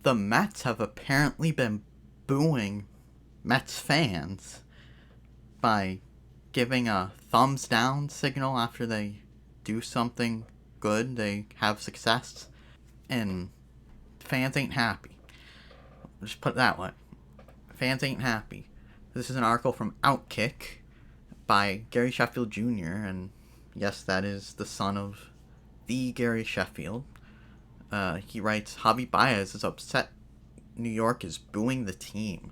the Mets have apparently been booing Mets fans by giving a thumbs down signal after they do something good, they have success, and fans ain't happy. Just put it that way. Fans ain't happy. This is an article from Outkick by Gary Sheffield Jr., and yes, that is the son of the Gary Sheffield. He writes, Javier Baez is upset New York is booing the team.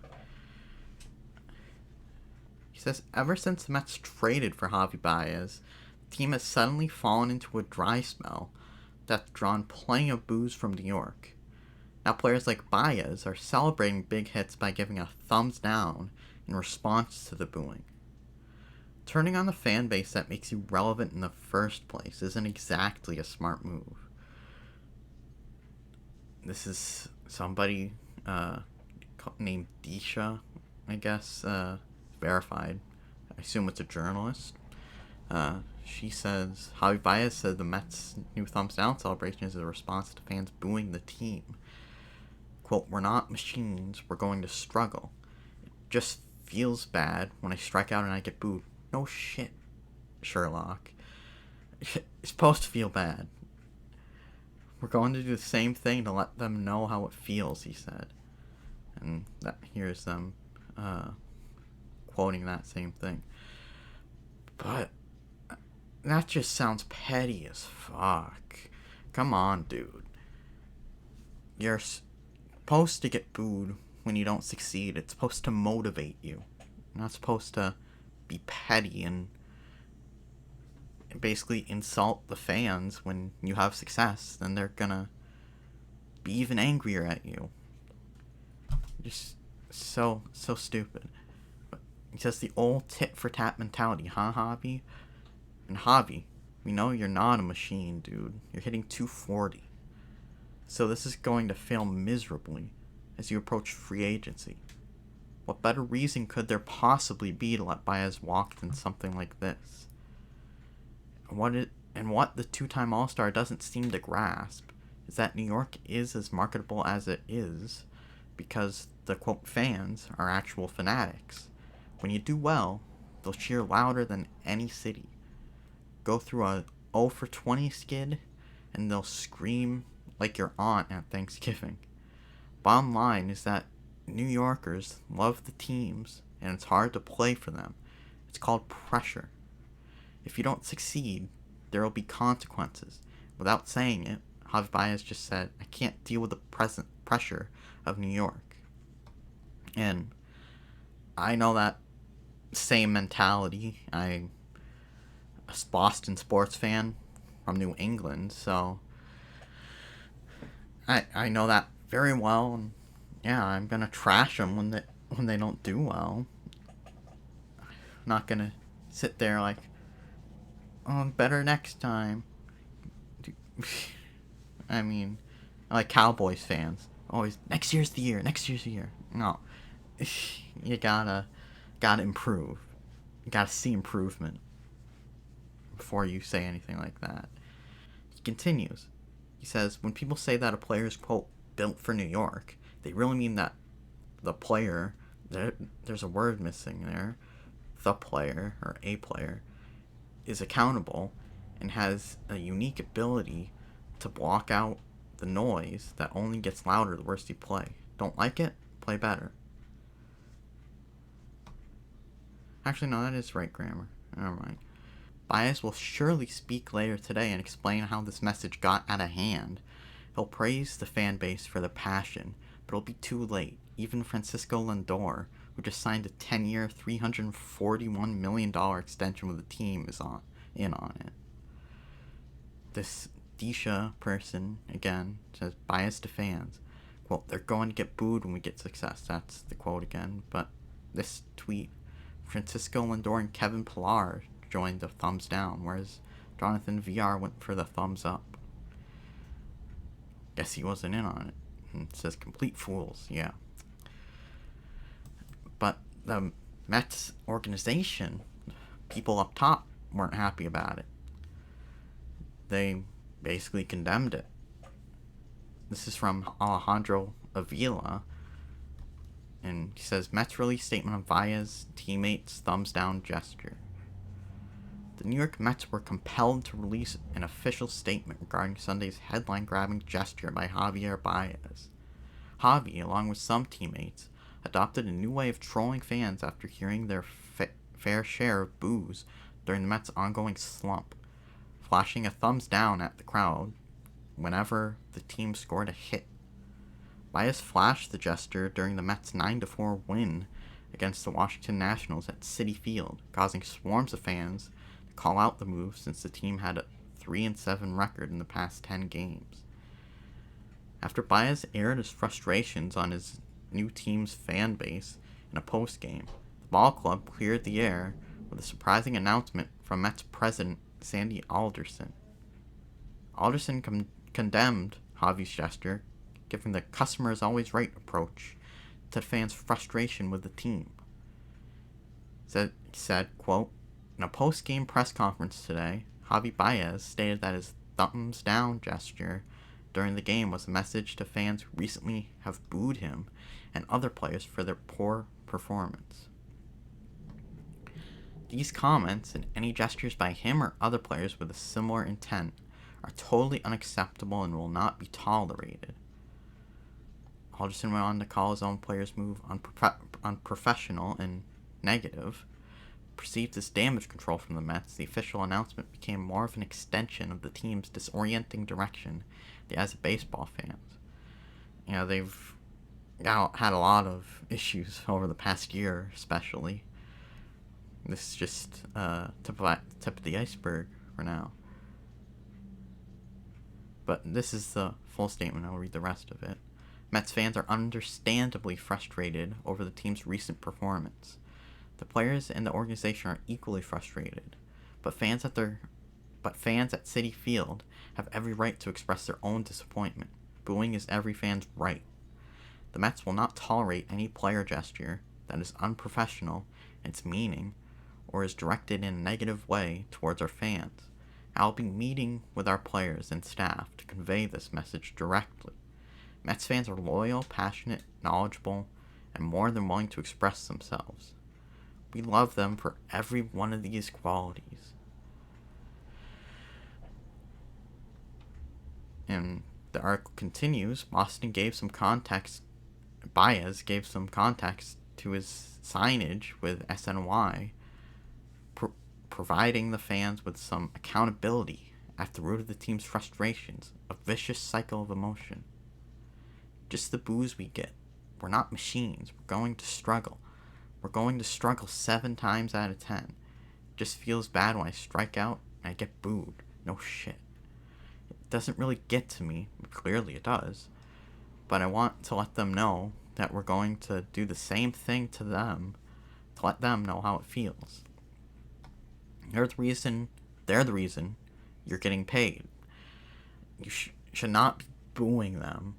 He says, ever since the Mets traded for Javier Baez, the team has suddenly fallen into a dry spell that's drawn plenty of boos from New York. Now players like Baez are celebrating big hits by giving a thumbs down in response to the booing. Turning on the fan base that makes you relevant in the first place isn't exactly a smart move. This is somebody named Disha, I guess, verified. I assume it's a journalist. She says, Javi Baez said the Mets' new thumbs down celebration is a response to fans booing the team. Quote, we're not machines, we're going to struggle. It just feels bad when I strike out and I get booed. No shit, Sherlock. It's supposed to feel bad. We're going to do the same thing to let them know how it feels, he said. And here's them quoting that same thing. But that just sounds petty as fuck. Come on, dude. You're supposed to get booed when you don't succeed. It's supposed to motivate you. You're not supposed to be petty and basically insult the fans when you have success. Then they're gonna be even angrier at you. Just so stupid. But it's just the old tit for tat mentality, huh, Javi? And Javi, we know you're not a machine, dude. You're hitting 240. So this is going to fail miserably as you approach free agency. What better reason could there possibly be to let Baez walk than something like this? What the two-time All-Star doesn't seem to grasp is that New York is as marketable as it is because the, quote, fans are actual fanatics. When you do well, they'll cheer louder than any city. Go through a 0 for 20 skid, and they'll scream like your aunt at Thanksgiving. Bottom line is that New Yorkers love the teams, and it's hard to play for them. It's called pressure. If you don't succeed, there will be consequences. Without saying it, Javi Baez just said, I can't deal with the present pressure of New York. And I know that same mentality. I'm a Boston sports fan from New England, so I know that very well, and yeah, I'm gonna trash them when they don't do well. I'm not gonna sit there like, oh, better next time. I mean, like Cowboys fans, always next year's the year. No, you gotta improve. You gotta see improvement before you say anything like that. He continues. He says, when people say that a player is, quote, built for New York, they really mean that the player, there's a word missing there, the player, or a player, is accountable and has a unique ability to block out the noise that only gets louder the worse you play. Don't like it? Play better. Actually, no, that is right grammar. Never mind. Baez will surely speak later today and explain how this message got out of hand. He'll praise the fan base for the passion, but it'll be too late. Even Francisco Lindor, who just signed a 10-year, $341 million extension with the team, is in on it. This Disha person, again, says, Baez to fans. Quote, they're going to get booed when we get success. That's the quote again. But this tweet, Francisco Lindor and Kevin Pillar joined the thumbs down, whereas Jonathan VR went for the thumbs up. Guess he wasn't in on it. It says complete fools, yeah. But the Mets organization, people up top, weren't happy about it. They basically condemned it. This is from Alejandro Avila, and he says, Mets release statement of Baez teammates thumbs down gesture. The New York Mets were compelled to release an official statement regarding Sunday's headline-grabbing gesture by Javier Baez. Javi, along with some teammates, adopted a new way of trolling fans after hearing their fair share of boos during the Mets' ongoing slump, flashing a thumbs down at the crowd whenever the team scored a hit. Baez flashed the gesture during the Mets' 9-4 win against the Washington Nationals at Citi Field, causing swarms of fans to call out the move since the team had a 3-7 record in the past 10 games. After Baez aired his frustrations on his new team's fan base in a postgame, the ball club cleared the air with a surprising announcement from Mets president Sandy Alderson. Alderson condemned Javi's gesture, giving the customer is always right approach to fans' frustration with the team. He said, quote, in a post-game press conference today, Javi Baez stated that his thumbs down gesture during the game was a message to fans who recently have booed him and other players for their poor performance. These comments and any gestures by him or other players with a similar intent are totally unacceptable and will not be tolerated. Alderson went on to call his own players' move unprofessional and negative. Perceived as damage control from the Mets, the official announcement became more of an extension of the team's disorienting direction as baseball fans. You know, they've had a lot of issues over the past year, especially. This is just tip of the iceberg for now. But this is the full statement. I'll read the rest of it. Mets fans are understandably frustrated over the team's recent performance. The players and the organization are equally frustrated, but fans at Citi Field have every right to express their own disappointment. Booing is every fan's right. The Mets will not tolerate any player gesture that is unprofessional in its meaning or is directed in a negative way towards our fans. I'll be meeting with our players and staff to convey this message directly. Mets fans are loyal, passionate, knowledgeable, and more than willing to express themselves. We love them for every one of these qualities. And the article continues, Baez gave some context to his signage with SNY, providing the fans with some accountability at the root of the team's frustrations, a vicious cycle of emotion. Just the boos we get. We're not machines. We're going to struggle. We're going to struggle 7 times out of 10. It just feels bad when I strike out and I get booed. No shit. It doesn't really get to me. Clearly it does. But I want to let them know that we're going to do the same thing to them to let them know how it feels. They're the reason you're getting paid. You should not be booing them.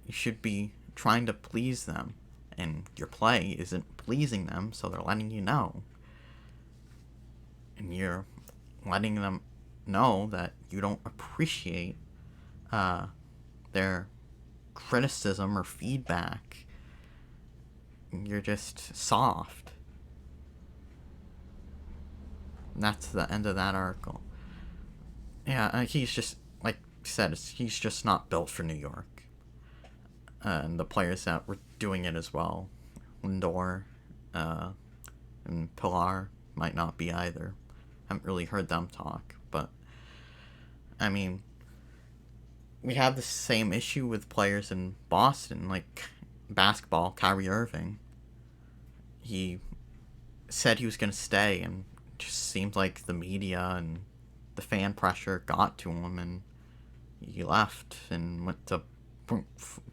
You should be trying to please them. And your play isn't pleasing them, so they're letting you know. And you're letting them know that you don't appreciate their criticism or feedback. You're just soft. And that's the end of that article. Yeah, he's just, like I said, he's just not built for New York. And the players that were doing it as well, Lindor and Pillar, might not be either. Haven't really heard them talk, but I mean, we have the same issue with players in Boston, like basketball. Kyrie Irving, he said he was going to stay, and it just seemed like the media and the fan pressure got to him, and he left and went to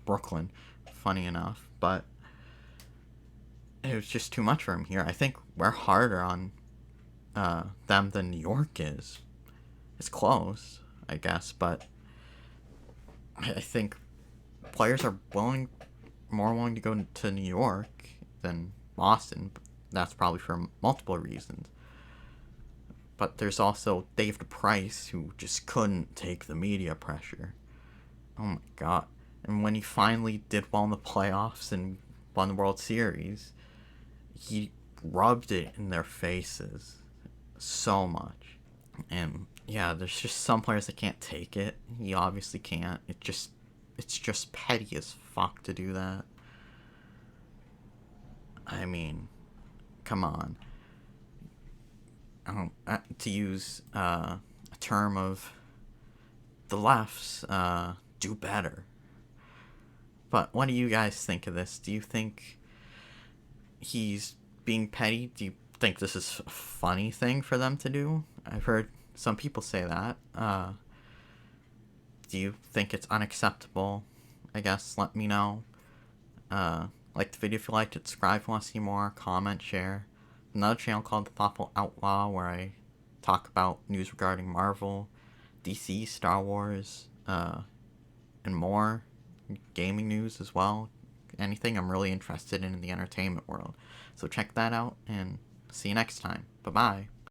Brooklyn, funny enough, but it was just too much for him here. I think we're harder on them than New York is. It's close, I guess, but I think players are more willing to go to New York than Boston. That's probably for multiple reasons. But there's also Dave Price, who just couldn't take the media pressure. Oh my god. And when he finally did well in the playoffs and won the World Series, he rubbed it in their faces so much. And yeah, there's just some players that can't take it. He obviously can't. It's just petty as fuck to do that. I mean, come on. To use a term of the left's, do better. But what do you guys think of this? Do you think he's being petty? Do you think this is a funny thing for them to do? I've heard some people say that. Do you think it's unacceptable? I guess let me know. Like the video if you liked it, subscribe if you want to see more, comment, share. Another channel called The Thoughtful Outlaw where I talk about news regarding Marvel, DC, Star Wars, and more. Gaming news as well. Anything I'm really interested in the entertainment world. So check that out and see you next time. Bye-bye.